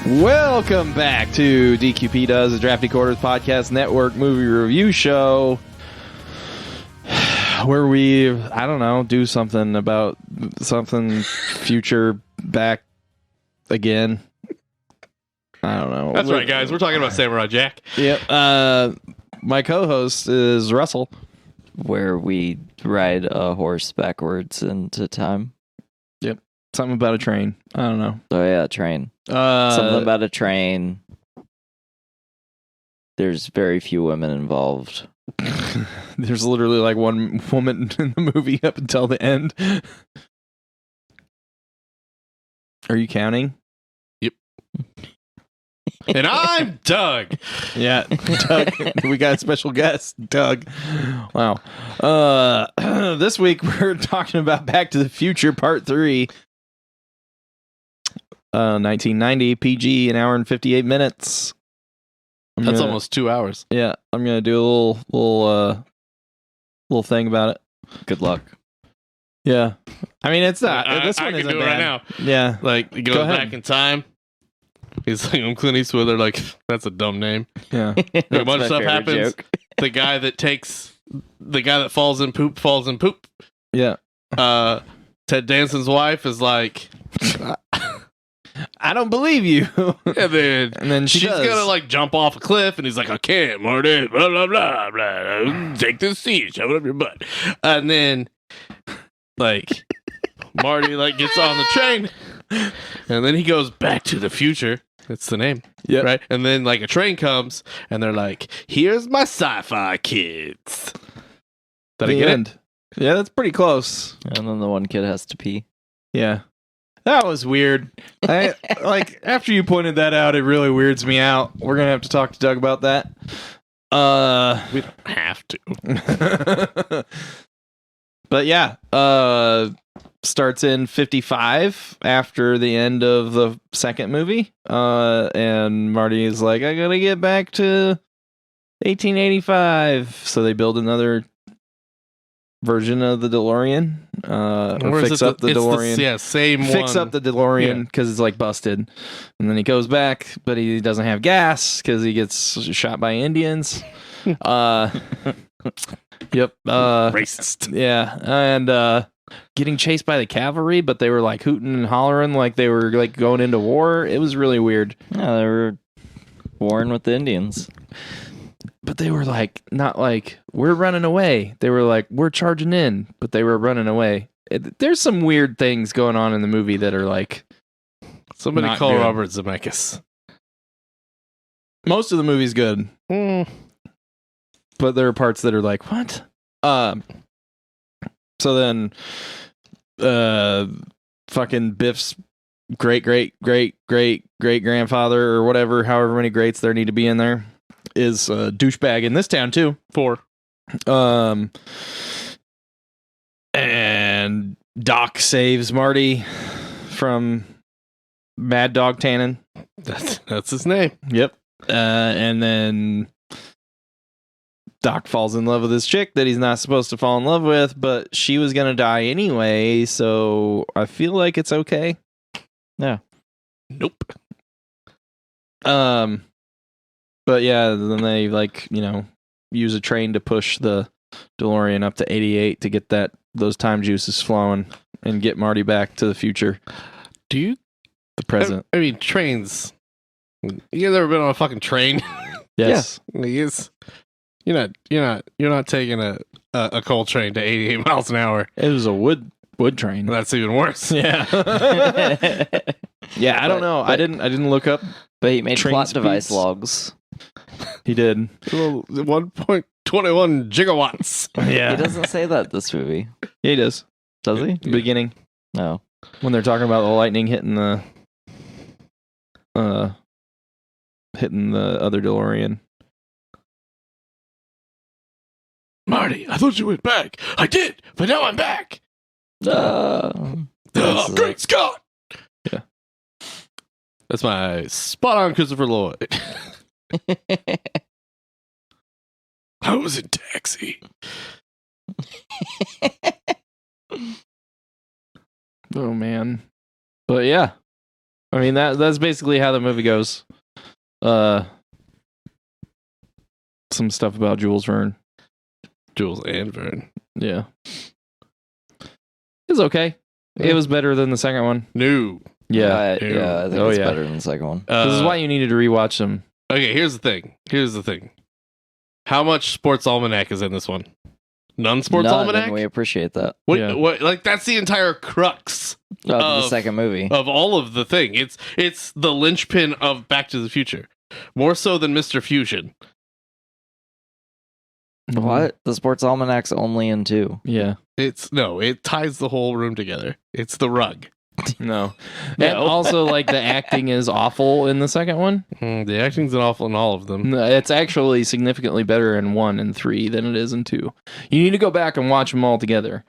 Welcome back to DQP Does, the Drafty Quarters Podcast Network movie review show, where we, I don't know, do something about something future back again. I don't know. That's right, guys. We're talking about Samurai Jack. Yep. My co-host is Russell. Where we ride a horse backwards into time. Yep. Something about a train. I don't know. Oh yeah, train. Something about a train. There's very few women involved. There's literally like one woman in the movie up until the end. Are you counting? Yep. And I'm Doug. Yeah, Doug. We got a special guest, Doug. Wow. This week we're talking about Back to the Future Part 3. 1990, PG, an hour and 58 minutes. That's almost 2 hours. Yeah, I'm gonna do a little thing about it. Good luck. Yeah, I mean it's not. This I one can isn't do it bad. right now. Yeah, Like, he Go goes ahead. back in time. He's like, I'm Clint Eastwood. They're like, that's a dumb name. yeah. A That's bunch of my stuff favorite happens. joke. The guy that falls in poop. Yeah. Ted Danson's wife is like, I don't believe you. and then, And then she she's does. gonna like jump off a cliff, and he's like, I can't, Marty, blah, blah, blah, blah. Take this seat, shove it up your butt. And then, like, Marty, like, gets on the train, and then he goes back to the future. That's the name. Yep. Right? And then, like, a train comes, and they're like, here's my sci-fi kids. Did I The get end. Yeah, that's pretty close. And then the one kid has to pee. Yeah. That was weird. Like after you pointed that out, it really weirds me out. We're gonna have to talk to Doug about that. it? We don't have to. But yeah, starts in 55 after the end of the second movie. And Marty is like, I gotta get back to 1885. So they build another version of the DeLorean, or fix up the DeLorean. Same Fix one. up the DeLorean because it's like busted, and then he goes back, but he doesn't have gas because he gets shot by Indians. Yep. Racist. Yeah, and getting chased by the cavalry, but they were like hooting and hollering like they were like going into war. It was really weird. Yeah, they were warring with the Indians. But they were like not like we're running away. They were like we're charging in, but they were running away. There's some weird things going on in the movie that are like Somebody not call good. Robert Zemeckis. Most of the movie's good, but there are parts that are like what? So then, fucking Biff's great grandfather or whatever, however many greats there need to be in there, is a douchebag in this town too. 4. And Doc saves Marty from Mad Dog Tannen. That's his name. Yep. And then Doc falls in love with this chick that he's not supposed to fall in love with, but she was gonna die anyway, so I feel like it's okay. Yeah. Nope. But yeah, then they like, use a train to push the DeLorean up to 88 to get those time juices flowing and get Marty back to the future, Do you? the present. I mean, trains. You guys ever been on a fucking train? Yes. You're not taking a coal train to 88 miles an hour. It was a wood train. That's even worse. Yeah. Yeah, I don't know. I didn't look up. But he made Train plot device speeds. logs. He did. 1.21 gigawatts. Yeah. He doesn't say that this movie. Yeah, he does. Does he? The beginning. No. When they're talking about the lightning hitting the other DeLorean. Marty, I thought you went back. I did, but now I'm back. That's Great Scott. Yeah. That's my spot on Christopher Lloyd. I was in Taxi. Oh man. But yeah. I mean that's basically how the movie goes. Some stuff about Jules Verne. Jules and Verne. Yeah. It was okay. It was better than the second one. No. Yeah. I think it's better than the second one. This is why you needed to rewatch them. Okay, here's the thing. How much Sports Almanac is in this one? None Sports None, Almanac? and we appreciate that. What, Yeah. what? Like, that's the entire crux Of the second movie. of all of the thing. It's the linchpin of Back to the Future. More so than Mr. Fusion. What? The Sports Almanac's only in 2. Yeah. It ties the whole room together. It's the rug. No. No. And also, like, the acting is awful in the second one. The acting's awful in all of them. No, it's actually significantly better in 1 and 3 than it is in 2. You need to go back and watch them all together.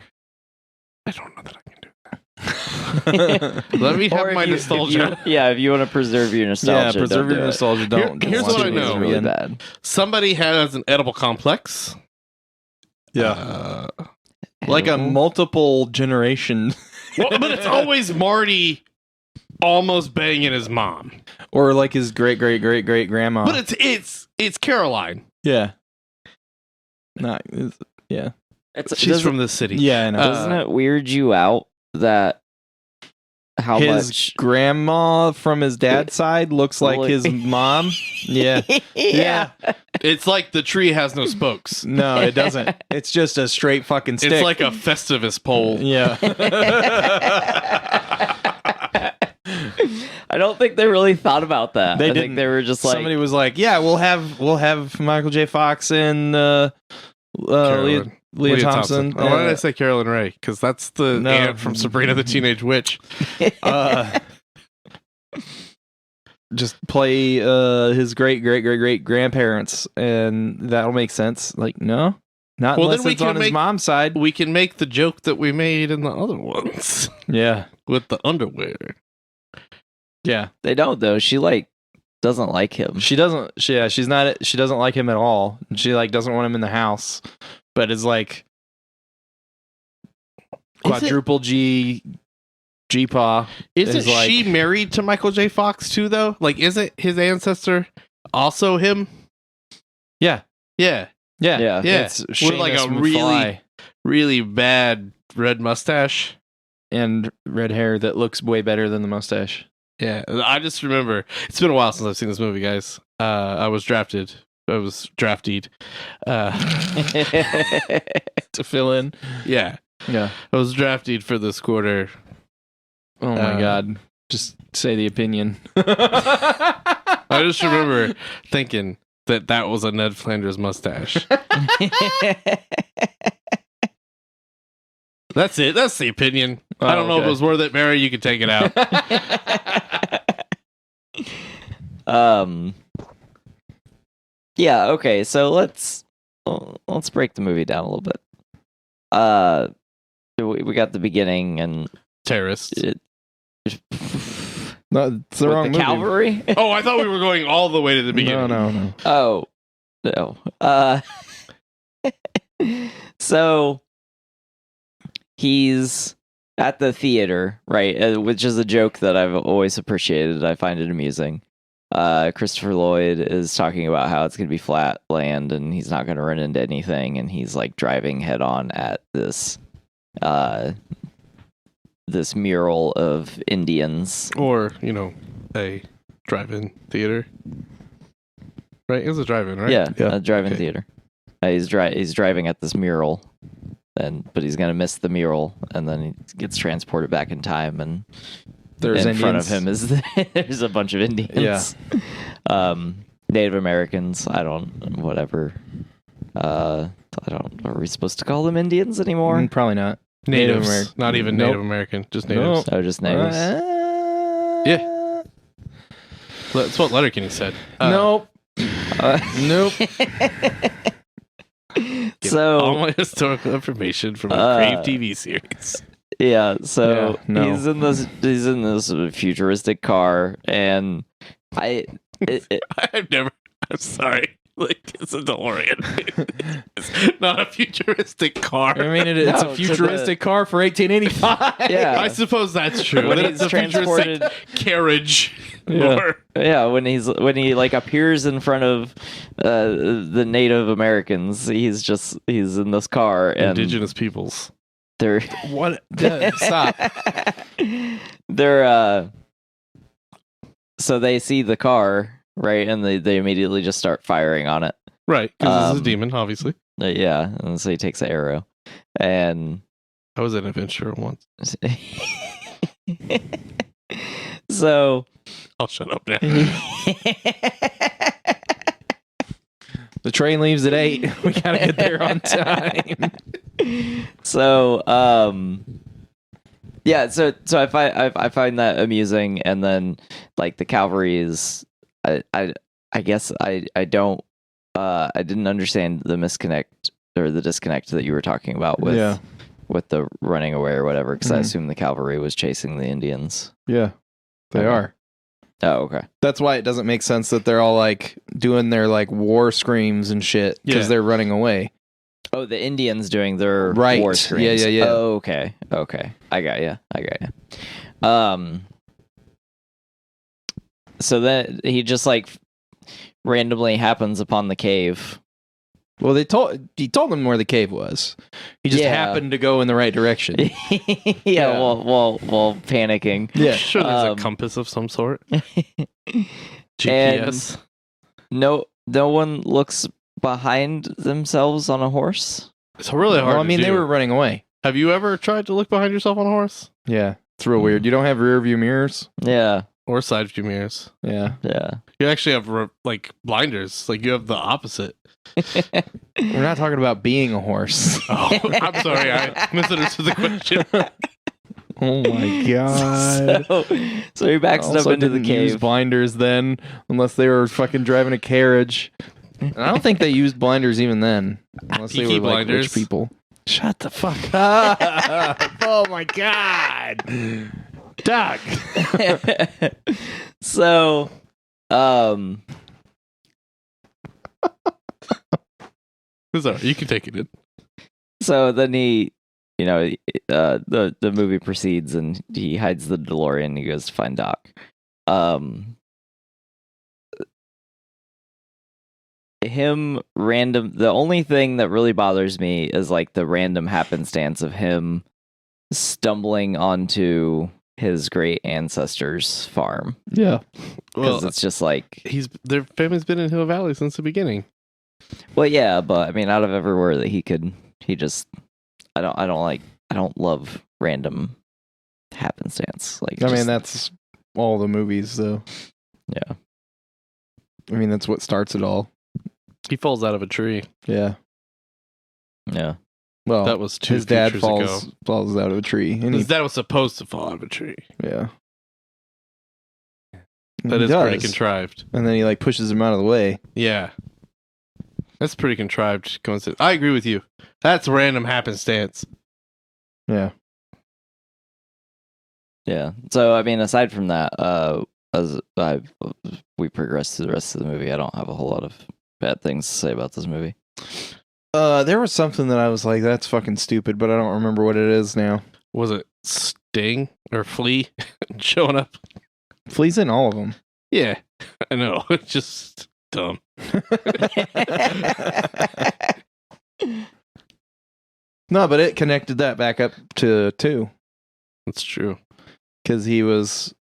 I don't know that I can do that. Let me have Or my if you- nostalgia. if you want to preserve your nostalgia, Yeah, preserve don't your do it. nostalgia. Don't. Here's watch what it I know. again. Really bad. Somebody has an edible complex. Like a multiple generation, But it's always Marty almost banging his mom. or like his great grandma. But it's Caroline. yeah. Not. Yeah. She's from the city. Yeah. I know. Doesn't it weird you out that how his much? grandma from his dad's side looks like Like- his mom. Yeah. yeah. It's like the tree has no spokes. No, it doesn't. It's just a straight fucking stick. It's like a Festivus pole. Yeah. I don't think they really thought about that. They I think didn't. they were just like, Somebody was like, "Yeah, we'll have Michael J. Fox and Carolyn. Leah Thompson." Why did I say Carolyn Ray? Because that's the No. aunt from Sabrina the Teenage Witch. Just play his great grandparents, and that'll make sense. Like, no, not Well, unless then we it's on can his make- mom's side. We can make the joke that we made in the other ones Yeah, with the underwear. yeah. they don't though. She like doesn't like him. She doesn't. She's not. She doesn't like him at all. She like doesn't want him in the house. But it's like quadruple G-paw. Isn't is like- she married to Michael J. Fox too, though? Like, isn't his ancestor also him? Yeah, Yeah. yeah, Yeah. Yeah. It's With like Seamus a really, McFly really bad red mustache. and red hair that looks way better than the mustache. Yeah. I just remember, it's been a while since I've seen this movie, guys. I was drafted. I was drafted. To fill in. Yeah. Yeah. I was drafted for this quarter. Oh my god. Just say the opinion. I just remember thinking that was a Ned Flanders mustache. That's it. That's the opinion. I don't know if it was worth it, Mary. You can take it out. Yeah, okay, so let's break the movie down a little bit. We got the beginning and Terrorists. No, it's the with wrong the movie. cavalry. Oh, I thought we were going all the way to the beginning. No. Oh, no. So he's at the theater, right? Which is a joke that I've always appreciated. I find it amusing. Christopher Lloyd is talking about how it's going to be flat land and he's not going to run into anything. And he's like driving head on at this mural of Indians. Or, a drive-in theater. Right? It was a drive-in, right? Yeah, Yeah. a drive-in Okay. theater. He's driving at this mural, but he's gonna miss the mural, and then he gets transported back in time, and There's in front of Indians. him is there's a bunch of Indians. Yeah. Native Americans. Whatever. I don't. Are we supposed to call them Indians anymore? Probably not. Natives. Native American. Not even Nope. Native American. Just natives. Oh, just natives. Yeah. That's what Letterkenny said. Nope. Nope. Get So all my historical information from a Crave TV series. yeah, so Yeah, no. he's in this futuristic car, and I'm sorry. Like, It's a DeLorean. It's not a futuristic car. I mean, it's No, a futuristic car for 1885. Yeah. I suppose that's true. When That he's it's a futuristic transported- carriage. Yeah. Or, Yeah, when he like appears in front of the Native Americans, he's in this car and indigenous peoples. they're What? Stop. they're so they see the car, right, and they immediately just start firing on it. Right, because this is a Um, demon, obviously. Yeah, and so he takes an arrow, and I was in an adventure once. so I'll shut up now. The train leaves at 8. We gotta get there on time. So yeah, so I find that amusing, and then like the cavalry is I guess I don't I didn't understand the disconnect that you were talking about with with the running away or whatever, because I Mhm. assumed the cavalry was chasing the Indians. Yeah, they Okay. are. Oh, okay. That's why it doesn't make sense that they're all like doing their like war screams and shit because Yeah. they're running away. Oh, the Indians doing their Right. war Yeah, screams. yeah. Oh, okay. I got you. So then he just like randomly happens upon the cave. Well, he told them where the cave was. He just Yeah. happened to go in the right direction. yeah, while panicking. Yeah. Sure, there's a Um, compass of some sort. GPS. No one looks behind themselves on a horse. It's really hard. Well, I mean, to they do. were running away. Have you ever tried to look behind yourself on a horse Yeah, it's real weird. You don't have rear view mirrors. Yeah, or side view mirrors? Yeah, yeah. You actually have like blinders. Like you have the opposite. we're not talking about being a horse. Oh, I'm sorry. I misunderstood the question. Oh my god. So he backs it up Also into the didn't use cave. blinders then, unless they were fucking driving a carriage. And I don't think they used blinders even then, unless they were Peaky like Blinders. rich people. Shut the fuck up! Oh my god, Doug. So, It's all right. You can take it in. so then he, the movie proceeds and he hides the DeLorean and he goes to find Doc. The only thing that really bothers me is like the random happenstance of him stumbling onto his great ancestors' farm. Yeah. Because Well, it's just like, their family's been in Hill Valley since the beginning. well, yeah, but I mean, out of everywhere that he just, I don't love random happenstance. Like, I mean, just- that's all the movies, though. yeah. I mean, that's what starts it all. He falls out of a tree. Yeah. Yeah. Well, That was 2 his dad futures falls ago. out of a tree, and His dad was supposed to fall out of a tree. yeah. That He is pretty does. contrived. And then he like pushes him out of the way. Yeah. That's pretty contrived coincidence. I agree with you. That's random happenstance. Yeah. Yeah. So I mean, aside from that, as we progress through the rest of the movie, I don't have a whole lot of bad things to say about this movie. There was something that I was like, that's fucking stupid, but I don't remember what it is now. Was it Sting or Flea showing up? Flea's in all of them. Yeah. I know. It's just dumb. No, but it connected that back up to 2. That's true. Because he was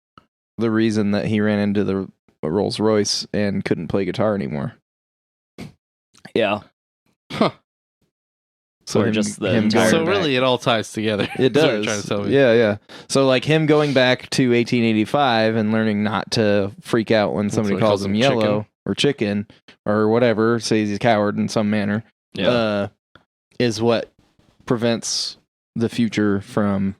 the reason that he ran into the Rolls Royce and couldn't play guitar anymore. Yeah. Huh. So Or him, just the him entire- going So back- really, it all ties together. it That's what you're does. trying to tell me. Yeah, yeah. So like him going back to 1885 and learning not to freak out when somebody what he calls calls him him yellow chicken. or chicken or whatever, says he's a coward in some manner. Yeah. Is what prevents the future from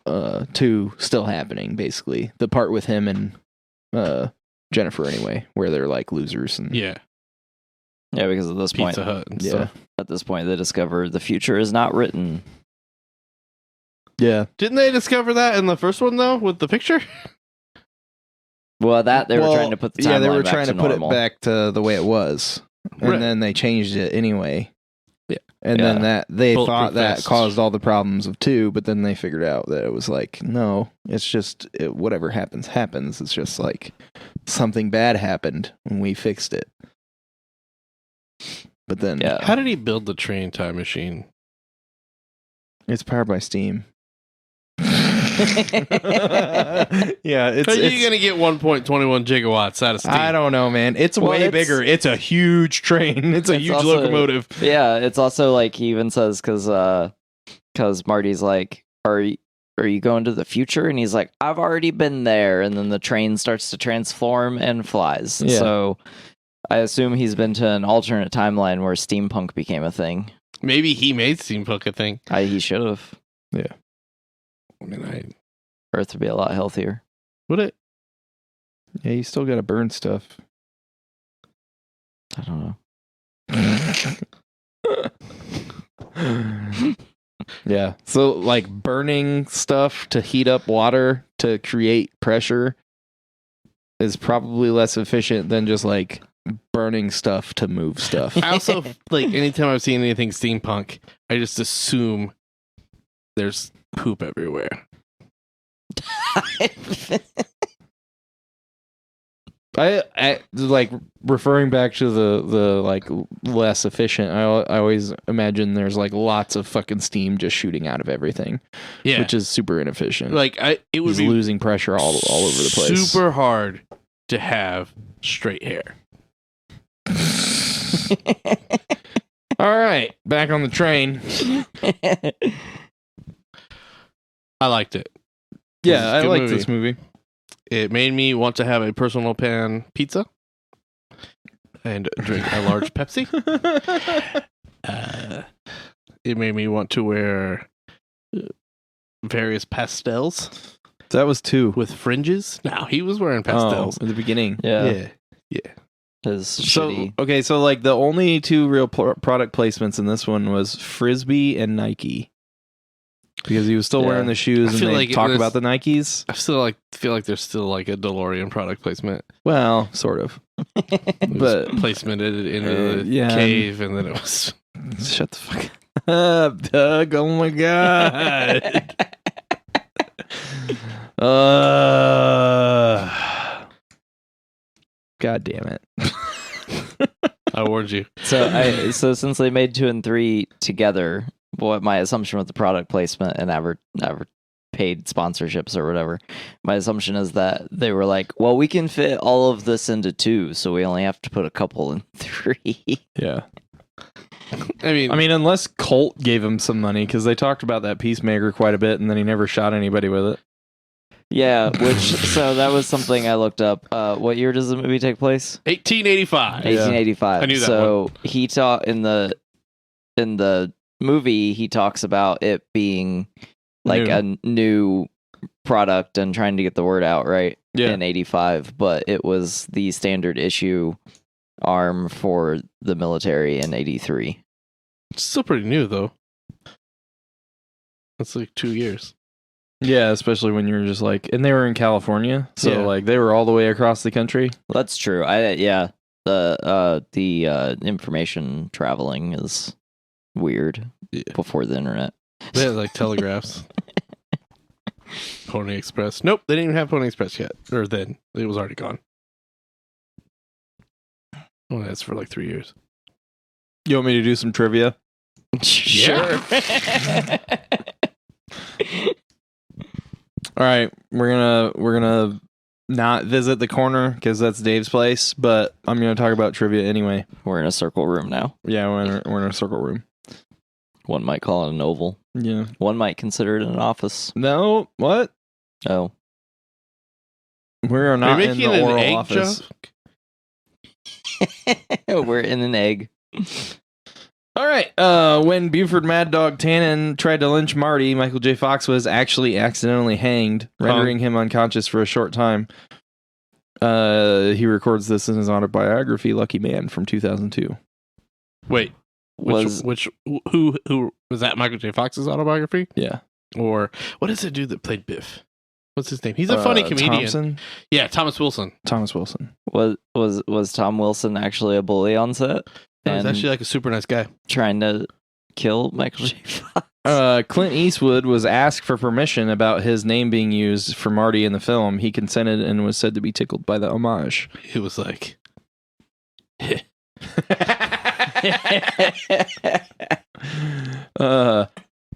2 still happening, basically. The part with him and Jennifer anyway, where they're like losers and Yeah. Yeah, because at this Pizza point, Hut and yeah. stuff. at this point, they discover the future is not written. Yeah. Didn't they discover that in the first one, though, with the picture? Well, that they were Well, trying to put the timeline yeah, they were back trying to put normal. it back to the way it was. and Right. then they changed it anyway. Yeah. And then that they Bulletproof thought that vest. caused all the problems of 2, but then they figured out that it was like, no, it's just whatever happens. It's just like something bad happened and we fixed it. But then Yeah. How did he build the train time machine? it's powered by steam. Yeah, How are you gonna get 1.21 gigawatts out of steam? I don't know, man. It's Well, way it's- bigger. It's a huge train. It's a It's huge also- locomotive. Yeah, it's also like he even says because Marty's like, are you going to the future? And he's like, I've already been there. And then the train starts to transform and flies. Yeah. So I assume he's been to an alternate timeline where steampunk became a thing. Maybe he made steampunk a thing. He should have. I mean, Earth would be a lot healthier. would it? Yeah, you still got to burn stuff. I don't know. Yeah. So like burning stuff to heat up water to create pressure is probably less efficient than just like burning stuff to move stuff. I also like anytime I've seen anything steampunk, I just assume there's poop everywhere. I like referring back to the like less efficient. I always imagine there's like lots of fucking steam just shooting out of everything, Yeah, which is super inefficient. like it would He's be losing pressure all over the place. super hard to have straight hair. All right, back on the train. I liked it. Yeah, This is a I good like movie. this movie. It made me want to have a personal pan pizza and drink a large Pepsi. It made me want to wear various pastels That was 2. with fringes. Now he was wearing pastels. at the beginning. Yeah. Yeah. His So shitty. okay, so like the only 2 real product placements in this one was Frisbee and Nike, because he was still Yeah. wearing the shoes I and feel they like talk there's- about the Nikes. I still feel like there's still like a DeLorean product placement. Well, sort of. It was But- placemented into the yeah. cave, and then it was. Shut the fuck up, Doug. Oh my god. God damn it. I warned you. So since they made 2 and 3 together, what my assumption with the product placement and paid sponsorships or whatever, my assumption is that they were like, well, we can fit all of this into 2, so we only have to put a couple in 3. Yeah. I mean, Unless Colt gave him some money, because they talked about that Peacemaker quite a bit, and then he never shot anybody with it. Yeah, so that was something I looked up. What year does the movie take place? 1885. 1885. I knew that So he taught in the movie, he talks about it being like a new product and trying to get the word out, right? Yeah. In 85, but it was the standard issue arm for the military in 83. It's still pretty new though. That's like 2 years. Yeah, especially when you're just like, and they were in California, so Yeah. like they were all the way across the country. That's true. The information traveling is weird Yeah. before the internet. They had like telegraphs. Pony Express. Nope, they didn't even have Pony Express yet. Or then. It was already gone. Oh, that's for like 3 years. You want me to do some trivia? Sure. All right, we're gonna not visit the corner because that's Dave's place, but I'm gonna talk about trivia anyway. We're in a circle room now. Yeah, we're in a circle room. One might call it an oval. Yeah. One might consider it an office. No, what? Oh. We are Are not you in making the an oral egg office. joke? We're in an egg. All right. When Buford Mad Dog Tannen tried to lynch Marty, Michael J. Fox was actually accidentally hanged, rendering him unconscious for a short time. He records this in his autobiography, Lucky Man, from 2002. Wait. Was Who was that? Michael J. Fox's autobiography? Yeah. Or what is the dude that played Biff? What's his name? He's a funny comedian. Thompson? Yeah, Thomas Wilson. Thomas Wilson. Was Tom Wilson actually a bully on set? He was actually like a super nice guy. Trying to kill Michael J. Fox. Clint Eastwood was asked for permission about his name being used for Marty in the film. He consented and was said to be tickled by the homage. He was like,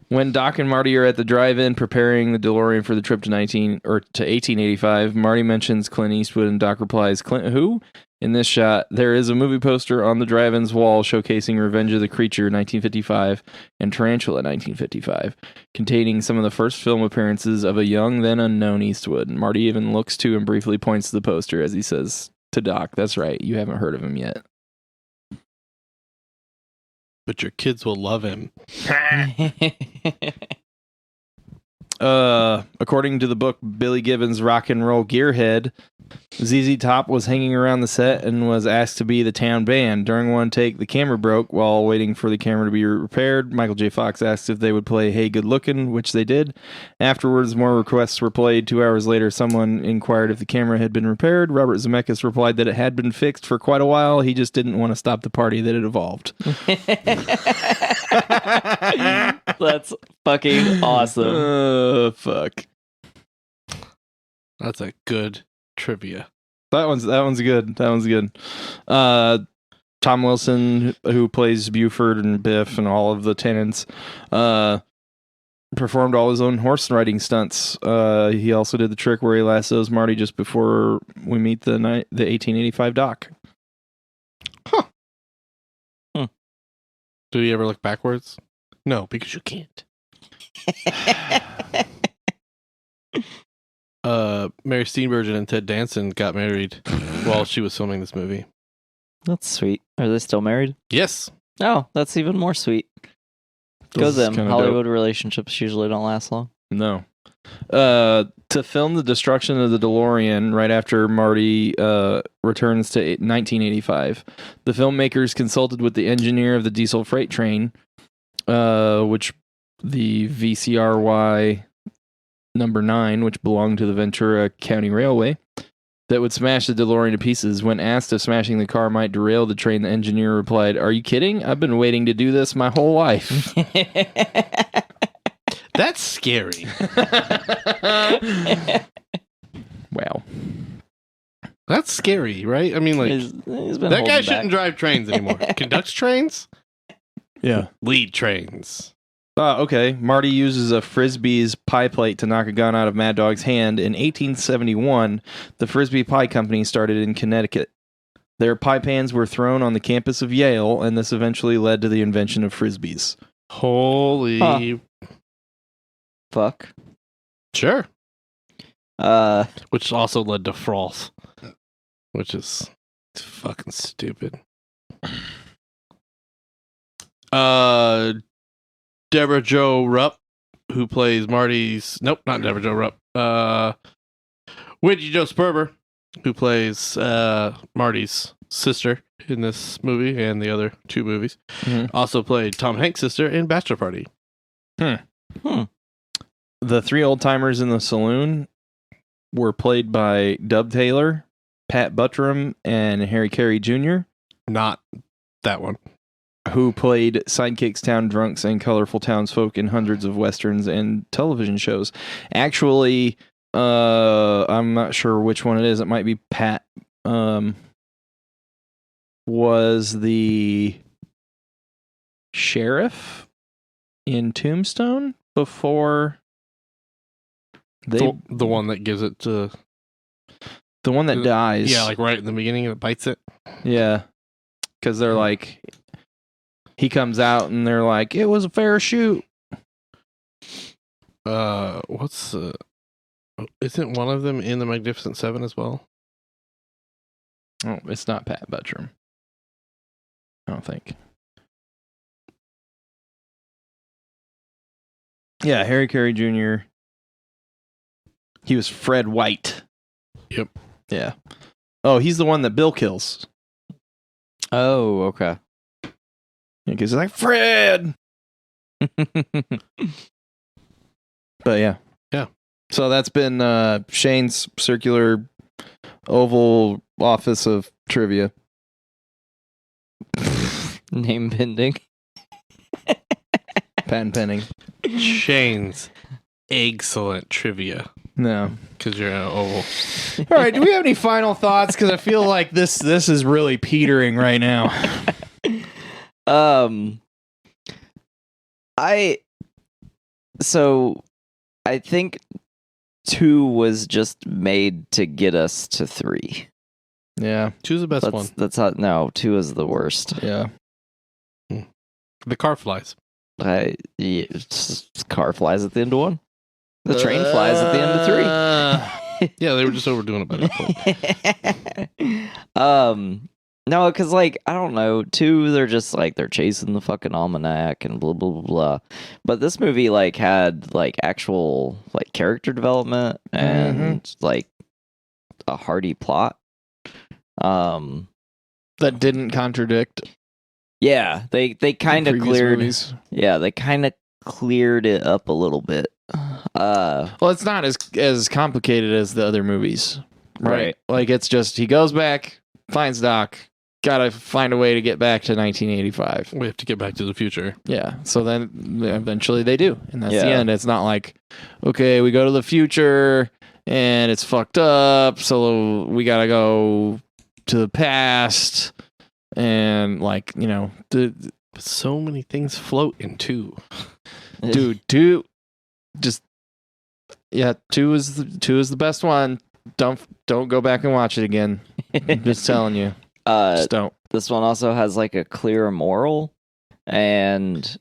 when Doc and Marty are at the drive-in preparing the DeLorean for the trip to 1885, Marty mentions Clint Eastwood and Doc replies, "Clint who?" In this shot, there is a movie poster on the drive-in's wall showcasing Revenge of the Creature 1955 and Tarantula 1955, containing some of the first film appearances of a young, then unknown Eastwood. Marty even looks to and briefly points to the poster as he says to Doc, "That's right, you haven't heard of him yet." but your kids will love him. According to the book Billy Gibbons' Rock and Roll Gearhead, ZZ Top was hanging around the set and was asked to be the town band. During one take, the camera broke. While waiting for the camera to be repaired, Michael J. Fox asked if they would play Hey Good Lookin', which they did. Afterwards, more requests were played. 2 hours later, someone inquired if the camera had been repaired. Robert Zemeckis replied that it had been fixed for quite a while. He just didn't want to stop the party that it evolved. That's fucking awesome. Fuck. That's a good trivia. That one's good. That one's good. Tom Wilson, who plays Buford and Biff and all of the tenants, performed all his own horse riding stunts. He also did the trick where he lassos Marty just before we meet the 1885 Doc. Did he ever look backwards? No, because you can't. Mary Steenburgen and Ted Danson got married while she was filming this movie. That's sweet. Are they still married? Yes. Oh, that's even more sweet. Go This is them. kinda Hollywood relationships usually don't last long. No. To film the destruction of the DeLorean right after Marty returns to 1985, the filmmakers consulted with the engineer of the diesel freight train, which the VCRY number 9, which belonged to the Ventura County Railway, that would smash the DeLorean to pieces. When asked if smashing the car might derail the train, the engineer replied, "Are you kidding? I've been waiting to do this my whole life." That's scary. Wow. That's scary, right? I mean, like, He's been that holding guy back. shouldn't drive trains anymore. Conducts trains? Yeah. Lead trains. Okay. Marty uses a Frisbee's pie plate to knock a gun out of Mad Dog's hand. In 1871, the Frisbee Pie Company started in Connecticut. Their pie pans were thrown on the campus of Yale, and this eventually led to the invention of Frisbees. Holy. Fuck. Sure. Which also led to froth, which is fucking stupid. Deborah Jo Rupp, who plays Marty's... Nope, not Deborah Jo Rupp. Wendy Jo Sperber, who plays Marty's sister in this movie and the other 2 movies. Mhm. Also played Tom Hanks' sister in Bachelor Party. The 3 old-timers in the saloon were played by Dub Taylor, Pat Buttram, and Harry Carey Jr., Not that one. who played sidekicks, town drunks, and colorful townsfolk in hundreds of westerns and television shows. Actually, I'm not sure which one it is. It might be Pat. Was the sheriff in Tombstone before they The one that gives it to... the one that dies. Yeah, like right in the beginning, it bites it. Yeah, because they're like, he comes out and they're like, it was a fair shoot. What's isn't one of them in the Magnificent Seven as well? Oh, it's not Pat Buttram. I don't think. Yeah, Harry Carey Jr. He was Fred White. Yep. Yeah. Oh, he's the one that Bill kills. Oh, okay. Because he's like, Fred! But yeah. Yeah. So that's been Shane's circular Oval Office of Trivia. Name pending. Patent pending. Shane's excellent trivia No. because you're an oval. All right. Do we have any final thoughts? Because I feel like this is really petering right now. I think 2 was just made to get us to 3. Yeah. Choose the best one. That's not, no, 2 is the worst. Yeah. The car flies. Car flies at the end of 1. The train flies at the end of 3. Yeah, they were just overdoing it by that point. No, because like I don't know, 2 they're just like they're chasing the fucking almanac and blah blah blah blah. But this movie like had like actual like character development and like a hearty plot. That didn't contradict. Yeah, they kind of previous cleared. movies. Yeah, they kind of cleared it up a little bit. Well, it's not as complicated as the other movies, right? Right. Like it's just he goes back, finds Doc, gotta find a way to get back to 1985. We have to get back to the future. Yeah. So then eventually they do, and that's the Yeah. end. It's not like, okay, we go to the future and it's fucked up, so we gotta go to the past, and like But so many things float in 2. dude, 2 just yeah, 2 is the best one. Don't go back and watch it again. I'm just telling you. Just don't. This one also has like a clear moral, and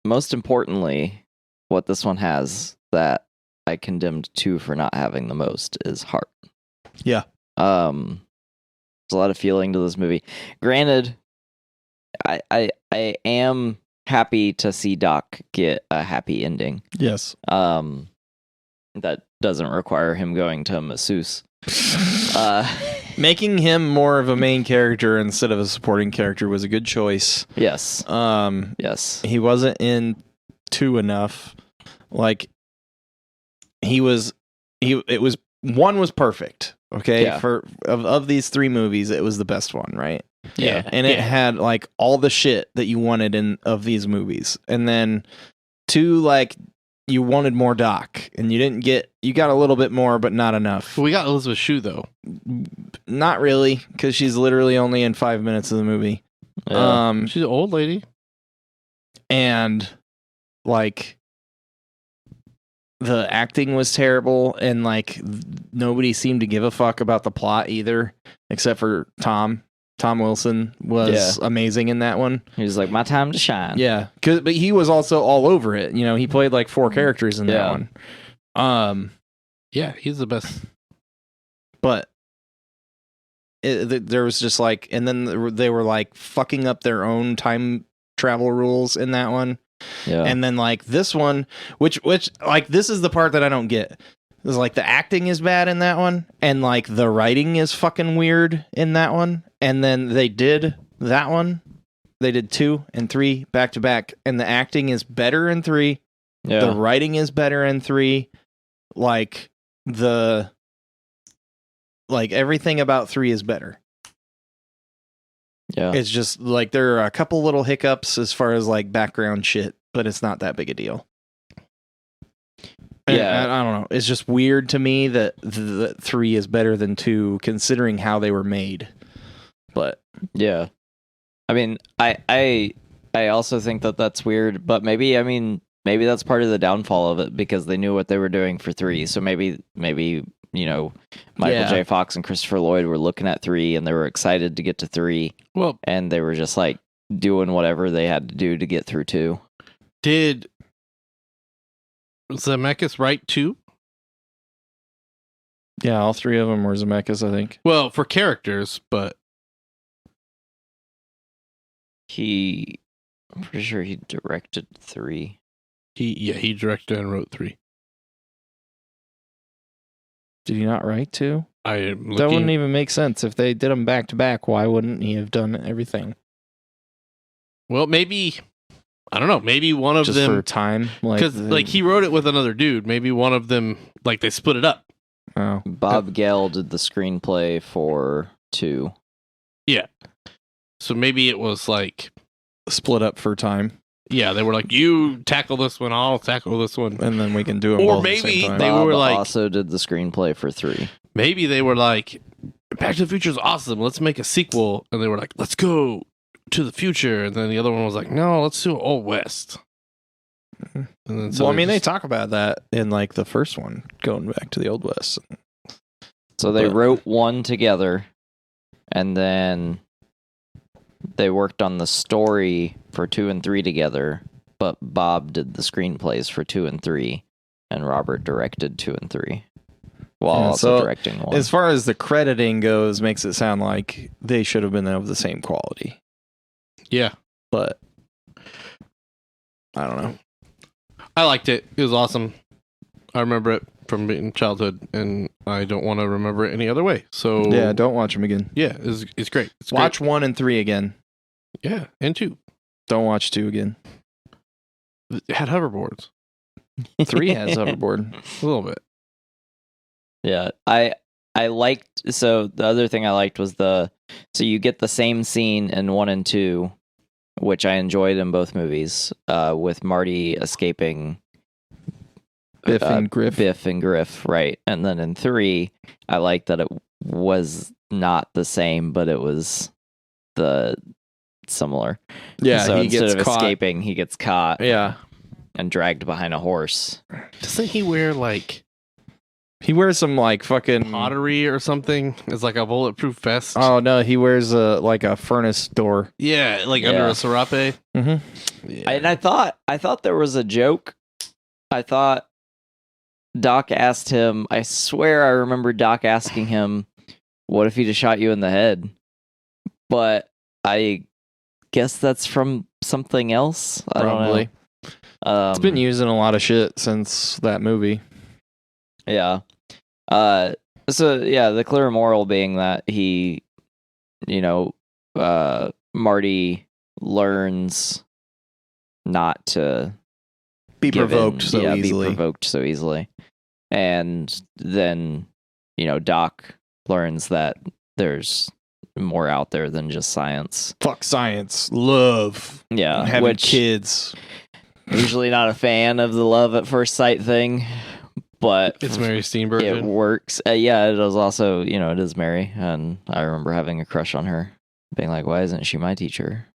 most importantly, what this one has that I condemned 2 for not having the most is heart. Yeah. There's a lot of feeling to this movie. Granted, I am happy to see Doc get a happy ending. Yes. That doesn't require him going to a masseuse. Making him more of a main character instead of a supporting character was a good choice. Yes. Yes. He wasn't in 2 enough. Like it was 1 was perfect. Okay. Yeah. Of these 3 movies, it was the best one, right? Yeah. And it had like all the shit that you wanted of these movies. And then 2, like you wanted more Doc, and you got a little bit more, but not enough. We got Elizabeth Shue though. Not really, because she's literally only in 5 minutes of the movie. Yeah. She's an old lady. And like the acting was terrible, and like nobody seemed to give a fuck about the plot either, except for Tom. Tom Wilson was amazing in that one. He was like, my time to shine. Yeah, but he was also all over it. He played like 4 characters in that one. Yeah, he's the best. But there was just like, and then they were like fucking up their own time travel rules in that one. Yeah. And then like this one, which like this is the part that I don't get. Is like the acting is bad in that one, and like the writing is fucking weird in that one. And then they did that one. They did 2 and 3 back to back, and the acting is better in 3. Yeah. The writing is better in 3. Like everything about 3 is better. Yeah. It's just like there are a couple little hiccups as far as like background shit, but it's not that big a deal. Yeah. I don't know. It's just weird to me that the 3 is better than 2, considering how they were made. But yeah. I mean, I also think that that's weird, but maybe that's part of the downfall of it, because they knew what they were doing for 3. So maybe Michael J. Fox and Christopher Lloyd were looking at 3 and they were excited to get to 3. Well, and they were just like doing whatever they had to do to get through 2. did Zemeckis write 2? yeah, all 3 of them were Zemeckis, I think. Well, for characters, but I'm pretty sure he directed 3. he directed and wrote 3. Did he not write 2? I am looking. That wouldn't even make sense. If they did them back to back, why wouldn't he have done everything? Well, maybe I don't know. Maybe one of Just them, for time? because like he wrote it with another dude. Maybe one of them, like they split it up. Oh. Bob Gale did the screenplay for 2. So maybe it was like, Split up for time, yeah, they were like, you tackle this one, I'll tackle this one. and then we can do them Or both at the maybe same time. they Bob were like- also did the screenplay for 3. Maybe they were like, Back to the Future is awesome. Let's make a sequel. And they were like, let's go to the future. And then the other one was like, no, let's do Old West. And then well, I mean, they just- talk about that in like the first one, going back to the Old West. So they But- wrote 1 together, and then they worked on the story for 2 and 3 together, but Bob did the screenplays for 2 and 3, and Robert directed 2 and 3, while Yeah, also so directing 1. As far as the crediting goes, makes it sound like they should have been of the same quality, Yeah. but I don't know. I liked it. It was awesome. I remember it from being childhood, and I don't want to remember it any other way. So Yeah, don't watch them again. yeah, it's great. It's Watch 1 and 3 again. great. Yeah, and 2. Don't watch 2 again. It had hoverboards 3 has hoverboard. a little bit. Yeah, I liked. So the other thing I liked was so you get the same scene in 1 and 2, which I enjoyed in both movies, with Marty escaping Biff and Griff. Biff and Griff, right? And then in 3, I liked that it was not the same, but it was the similar. Yeah, so he instead gets of caught. escaping, he gets caught Yeah, and dragged behind a horse. Doesn't he wear like he wears some like fucking. pottery or something? It's like a bulletproof vest. Oh no, he wears like a furnace door. Yeah, like under Yeah. a serape. Mm-hmm. Yeah. And I thought there was a joke. I thought Doc asked him. I swear I remember Doc asking him, "What if he just shot you in the head?" But I guess that's from something else. I Probably. don't know. It's been used in a lot of shit since that movie. Yeah. So yeah, the clear moral being that he, Marty learns not to Be give provoked in- so yeah, easily. Be provoked so easily. And then, Doc learns that there's more out there than just science. Fuck science, love, Yeah, having which kids. usually not a fan of the love at first sight thing, but It's Mary Steenburgen. it works. Yeah, it is also, it is Mary, and I remember having a crush on her, being like, why isn't she my teacher?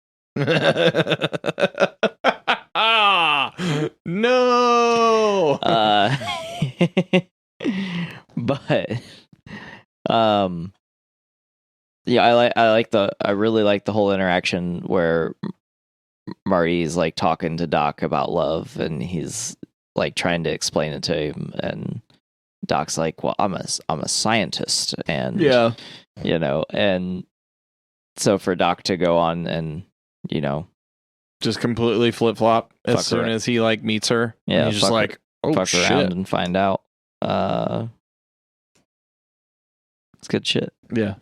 No. But yeah, I really like the whole interaction where Marty's like talking to Doc about love, and he's like trying to explain it to him, and Doc's like, well, I'm a scientist, and Yeah. and so for Doc to go on and Just completely flip flop as Fuck soon her. as he like meets her. Yeah, And he's just fuck like, oh fuck shit. around and find out, it's good shit. Yeah.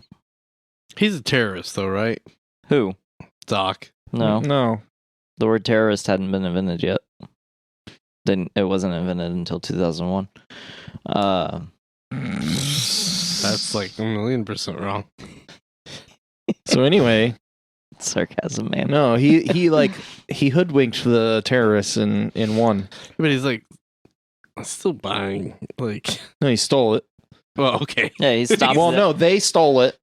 He's a terrorist, though, right? Who? Doc. No, No. the word terrorist hadn't been invented yet. It wasn't invented until 2001. That's like 1,000,000% wrong. So anyway, Sarcasm, man. no, he like he hoodwinked the terrorists in 1. But he's like, I'm still buying. Like, No, he stole it. well, okay. Yeah, he stops. Well, no, they stole it.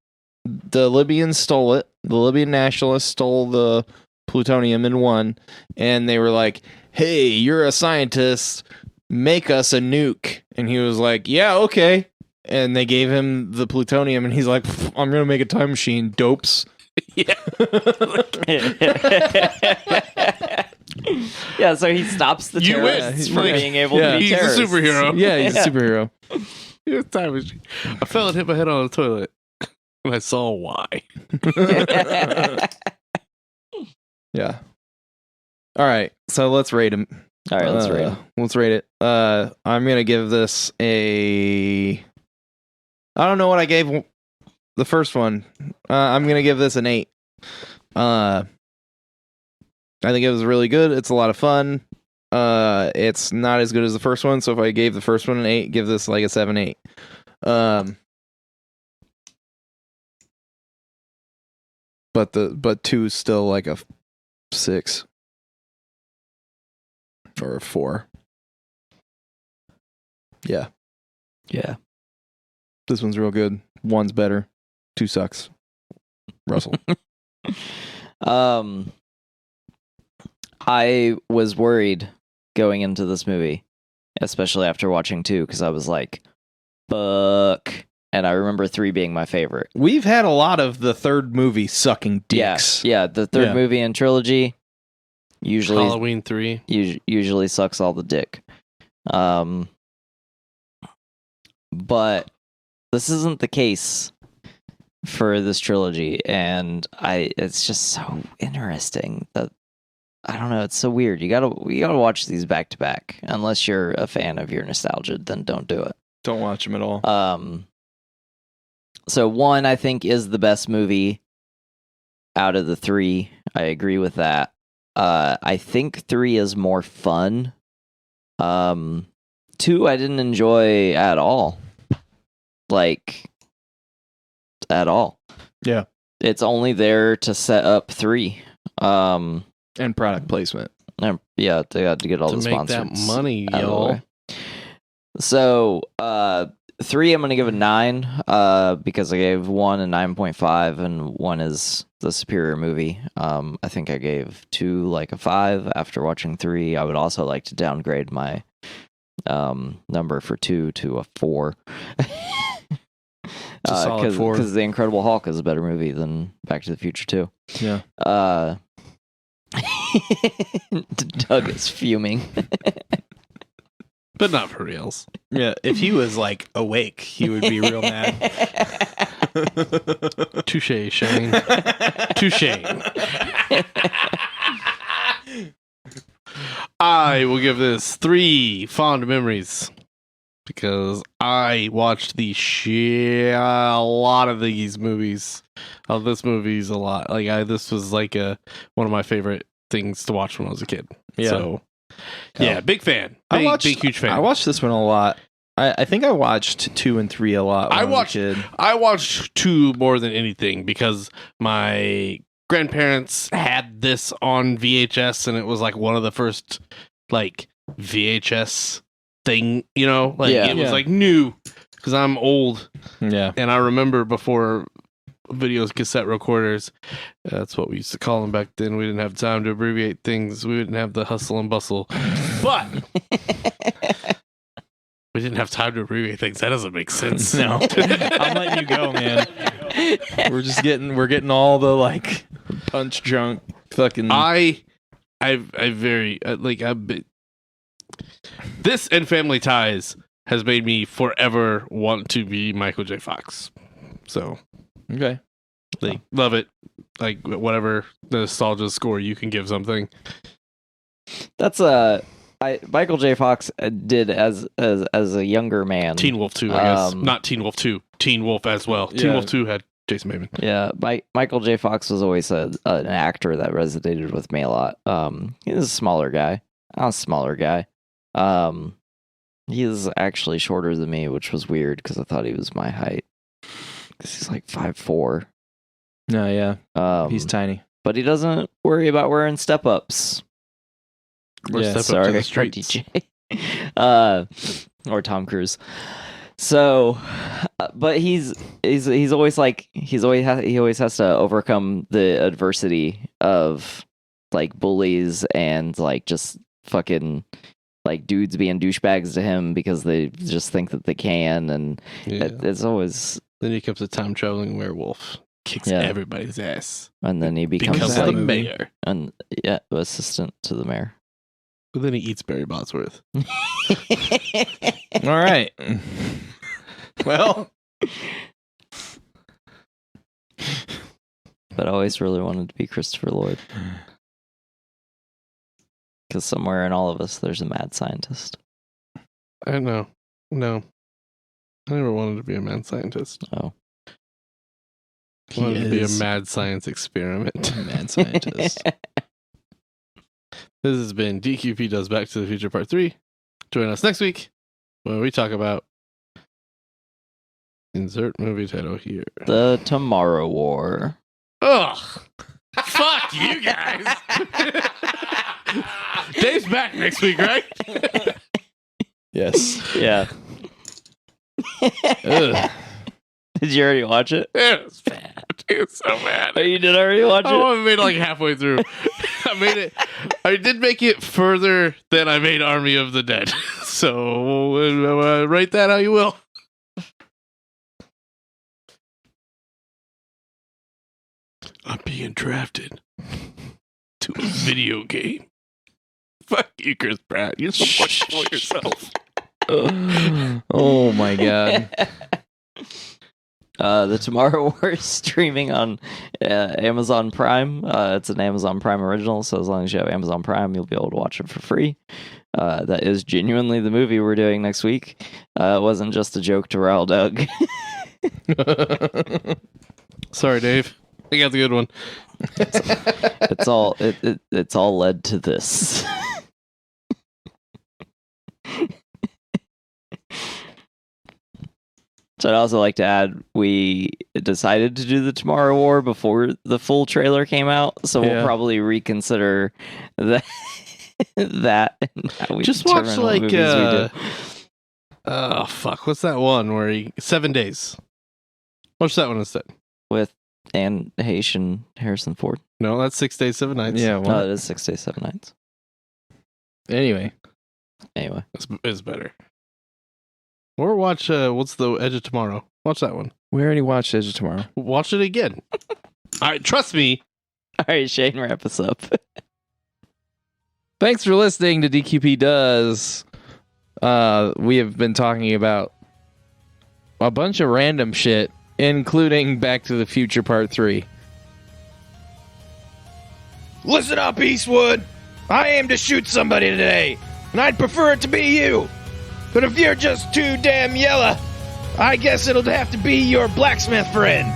The Libyans stole it. The Libyan nationalists stole the plutonium in 1, and they were like, "Hey, you're a scientist. Make us a nuke." And he was like, "Yeah, okay." And they gave him the plutonium, and he's like, "I'm gonna make a time machine, dopes." Yeah. Yeah, so he stops the You terrorists win. from Like, being able yeah. to be He's a terrorists. superhero. Yeah, he's a superhero. Here's a time machine. I fell and hit my head on the toilet. And I saw why. Yeah. All right, so let's rate him. All right, let's rate him. Let's rate it. I'm gonna give this a. I don't know what I gave the first one. I'm gonna give this an 8. I think it was really good. It's a lot of fun. It's not as good as the first one, so if I gave the first one an 8, give this like a 7-8. But 2 is still like a 6 or a 4. Yeah, Yeah. this one's real good. 1's better. 2 sucks. Russell. I was worried going into this movie, especially after watching 2, because I was like, fuck. And I remember 3 being my favorite. We've had a lot of the third movie sucking dicks. Yeah, the third movie in trilogy usually Halloween 3. usually sucks all the dick. But this isn't the case for this trilogy, and it's just so interesting that I don't know, it's so weird. You gotta watch these back to back. Unless you're a fan of your nostalgia, then don't do it. Don't watch them at all. So 1, I think, is the best movie out of the 3. I agree with that. I think 3 is more fun. 2, I didn't enjoy at all. Like, at all. Yeah. It's only there to set up 3. And product placement. Yeah, they got to get all To the make sponsors. that money, out of the y'all. way. So, 3, I'm going to give a 9 because I gave 1 a 9.5, and 1 is the superior movie. I think I gave 2 like a 5 after watching 3. I would also like to downgrade my number for 2 to a 4. It's a solid 4. Because The Incredible Hulk is a better movie than Back to the Future 2. Yeah. Doug is fuming. But not for reals. Yeah. If he was like awake, he would be real mad. Touche, Shane. Touche. I will give this 3 fond memories because I watched a lot of these movies. Oh, this movie's a lot. Like this was like one of my favorite things to watch when I was a kid. Yeah. So, yeah, big fan. Big huge fan. I watched this one a lot. I think I watched 2 and 3 a lot. When I was a kid. I watched 2 more than anything because my grandparents had this on VHS, and it was like one of the first like VHS thing, you know, like it was like new because I'm old. Yeah, and I remember before videos, cassette recorders. That's what we used to call them back then. We didn't have time to abbreviate things. We didn't have the hustle and bustle, but. We didn't have time to abbreviate things. That doesn't make sense. No, I'm letting you go, man. We're getting all the like punch drunk fucking. This and Family Ties has made me forever want to be Michael J. Fox. So, okay, like love it. Like whatever the nostalgia score you can give something. That's Michael J. Fox did as a younger man. Teen Wolf 2, I guess. Not Teen Wolf 2. Teen Wolf as well. Yeah. Teen Wolf 2 had Jason Bateman. Yeah, Michael J. Fox was always an actor that resonated with me a lot. He was a smaller guy. I'm a smaller guy. He is actually shorter than me, which was weird because I thought he was my height. Because he's like 5'4". No, yeah, he's tiny. But he doesn't worry about wearing step-ups. Or Yeah, step up to the streets. DJ. Or Tom Cruise. So, but he always has to overcome the adversity of like bullies and like just fucking like dudes being douchebags to him because they just think that they can, and it's always. Then he becomes a time traveling werewolf, kicks everybody's ass, and then he becomes the like mayor, and assistant to the mayor. But then he eats Barry Bosworth. All right. Well, but I always really wanted to be Christopher Lloyd. Because somewhere in all of us, there's a mad scientist. I know. No. I never wanted to be a mad scientist. Oh. I wanted to be a mad science experiment. Mad scientist. This has been DQP Does Back to the Future Part 3. Join us next week when we talk about Insert movie title here. The Tomorrow War. Ugh. Fuck you guys. Dave's back next week, right? Yes. Yeah. Ugh. Did you already watch it? It was bad. It was so bad. Oh, you did already watch it? I made it like halfway through. I did make it further than I made Army of the Dead. So write that how you will. I'm being drafted to a video game. Fuck you, Chris Pratt. You're so much for yourself. Oh my god. The Tomorrow War is streaming on Amazon Prime. It's an Amazon Prime original, so as long as you have Amazon Prime, you'll be able to watch it for free. That is genuinely the movie we're doing next week. It wasn't just a joke to rile Doug. Sorry, Dave. I got the good one. It's all led to this. So I'd also like to add, we decided to do the Tomorrow War before the full trailer came out, so we'll probably reconsider that. that and how we just watch determine what like movies we do. oh fuck, what's that one where 7 days? Watch that one instead. With Anne Heche and Harrison Ford. No, that's 6 days, 7 nights. Yeah. No, it is 6 days, 7 nights. Anyway. It's better. Or watch what's the Edge of Tomorrow? Watch that one. We already watched Edge of Tomorrow. Watch it again. All right, trust me. All right, Shane, wrap us up. Thanks for listening to DQP Does. We have been talking about a bunch of random shit, including Back to the Future Part 3. Listen up, Eastwood. I aim to shoot somebody today, and I'd prefer it to be you. But if you're just too damn yellow, I guess it'll have to be your blacksmith friend.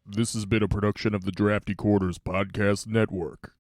This has been a production of the Drafty Quarters Podcast Network.